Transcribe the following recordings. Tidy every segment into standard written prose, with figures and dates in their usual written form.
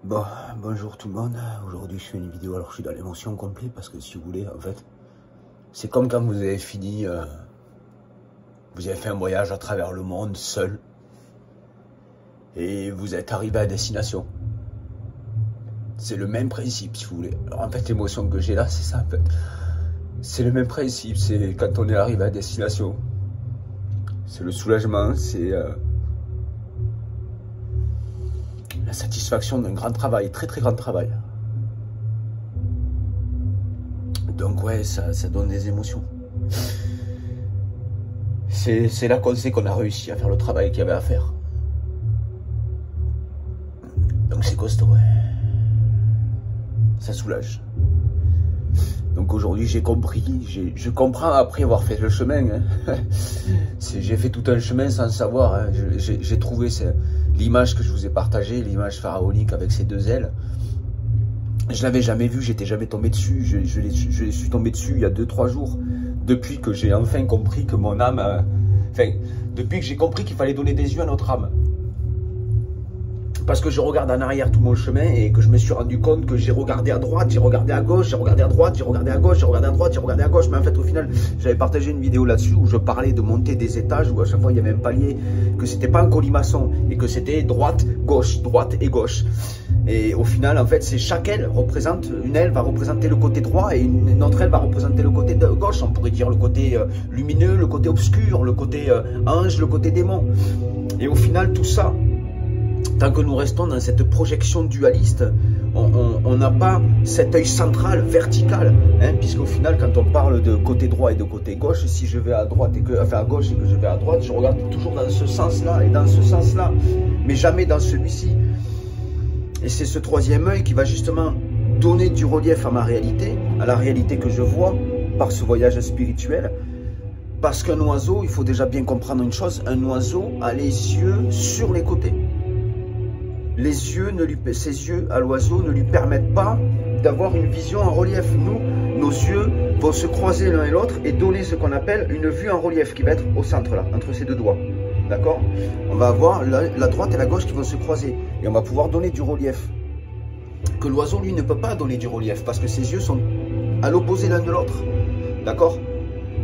Bon, bonjour tout le monde. Aujourd'hui, je fais une vidéo. Alors, je suis dans l'émotion complète parce que si vous voulez, en fait, c'est comme quand vous avez fini, vous avez fait un voyage à travers le monde seul et vous êtes arrivé à destination. C'est le même principe, si vous voulez. Alors, en fait, l'émotion que j'ai là, c'est ça, en fait. C'est le même principe. C'est quand on est arrivé à destination. C'est le soulagement, c'est la satisfaction d'un grand travail, très très grand travail. Donc ouais, ça donne des émotions. C'est là qu'on sait qu'on a réussi à faire le travail qu'il y avait à faire. Donc c'est costaud, ouais. Ça soulage. Donc aujourd'hui j'ai compris, je comprends après avoir fait le chemin. Hein. J'ai fait tout un chemin sans savoir. Hein. J'ai trouvé l'image que je vous ai partagée, l'image pharaonique avec ses deux ailes. Je l'avais jamais vue, j'étais jamais tombé dessus. Je suis tombé dessus il y a 2-3 jours. Depuis que j'ai enfin compris que mon âme... Enfin, depuis que j'ai compris qu'il fallait donner des yeux à notre âme. Parce que je regarde en arrière tout mon chemin et que je me suis rendu compte que j'ai regardé à droite, j'ai regardé à gauche, j'ai regardé à droite, j'ai regardé à gauche, j'ai regardé à droite, j'ai regardé à gauche. Mais en fait, au final, j'avais partagé une vidéo là-dessus où je parlais de monter des étages, où à chaque fois il y avait un palier, que c'était pas un colimaçon et que c'était droite et gauche. Et au final, en fait, c'est chaque aile représente, une aile va représenter le côté droit et une autre aile va représenter le côté de gauche. On pourrait dire le côté lumineux, le côté obscur, le côté ange, le côté démon. Et au final, tout ça, tant que nous restons dans cette projection dualiste, on n'a pas cet œil central, vertical, hein, puisqu'au final, quand on parle de côté droit et de côté gauche, si je vais à droite à gauche et que je vais à droite, je regarde toujours dans ce sens-là et dans ce sens-là, mais jamais dans celui-ci. Et c'est ce troisième œil qui va justement donner du relief à ma réalité, à la réalité que je vois par ce voyage spirituel. Parce qu'un oiseau, il faut déjà bien comprendre une chose, un oiseau a les yeux sur les côtés. Ses yeux à l'oiseau ne lui permettent pas d'avoir une vision en relief. Nous, nos yeux vont se croiser l'un et l'autre et donner ce qu'on appelle une vue en relief qui va être au centre là, entre ces deux doigts. D'accord? On va avoir la droite et la gauche qui vont se croiser et on va pouvoir donner du relief. Que l'oiseau, lui, ne peut pas donner du relief parce que ses yeux sont à l'opposé l'un de l'autre. D'accord?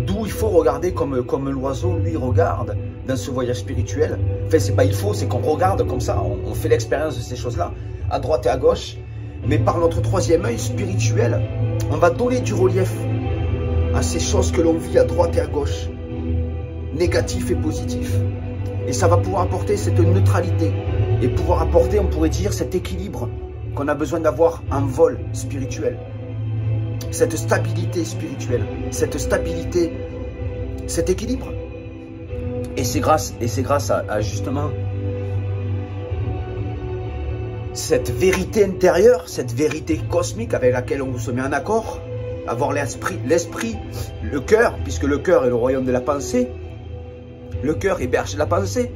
D'où il faut regarder comme l'oiseau, lui, regarde dans ce voyage spirituel. Enfin, c'est pas il faut, c'est qu'on regarde comme ça, on fait l'expérience de ces choses-là, à droite et à gauche. Mais par notre troisième œil spirituel, on va donner du relief à ces choses que l'on vit à droite et à gauche, négatif et positif. Et ça va pouvoir apporter cette neutralité et pouvoir apporter, on pourrait dire, cet équilibre qu'on a besoin d'avoir en vol spirituel. Cette stabilité spirituelle, cette stabilité, cet équilibre. Et c'est grâce à justement cette vérité intérieure, cette vérité cosmique avec laquelle on se met en accord, avoir l'esprit, le cœur, puisque le cœur est le royaume de la pensée, le cœur héberge la pensée.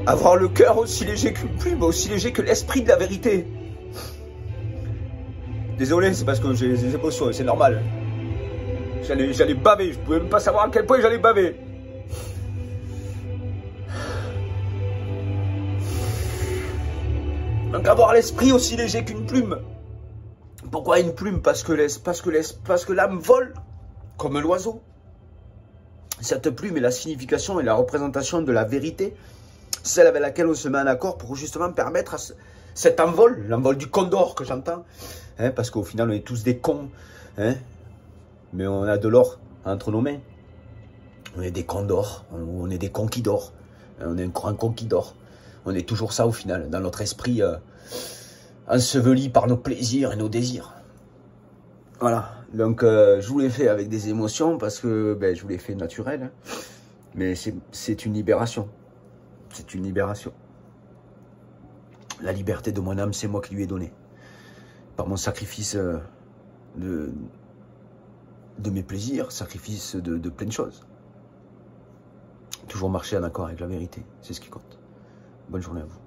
Avoir le cœur aussi léger qu'une plume, aussi léger que l'esprit de la vérité. Désolé, c'est parce que j'ai des émotions, c'est normal. J'allais baver, je pouvais même pas savoir à quel point j'allais baver. Donc avoir l'esprit aussi léger qu'une plume. Pourquoi une plume? Parce que l'âme vole comme l'oiseau. Cette plume est la signification et la représentation de la vérité, celle avec laquelle on se met en accord pour justement permettre à cet envol, l'envol du condor que j'entends, hein, parce qu'au final on est tous des cons, hein, mais on a de l'or entre nos mains. On est des condors, on est des conquidors, on est un grand conquidor. On est toujours ça au final, dans notre esprit enseveli par nos plaisirs et nos désirs. Voilà, donc je vous l'ai fait avec des émotions parce que je vous l'ai fait naturel, hein, mais c'est une libération. C'est une libération. La liberté de mon âme, c'est moi qui lui ai donné. Par mon sacrifice de mes plaisirs, sacrifice de plein de choses. Toujours marcher en accord avec la vérité, c'est ce qui compte. Bonne journée à vous.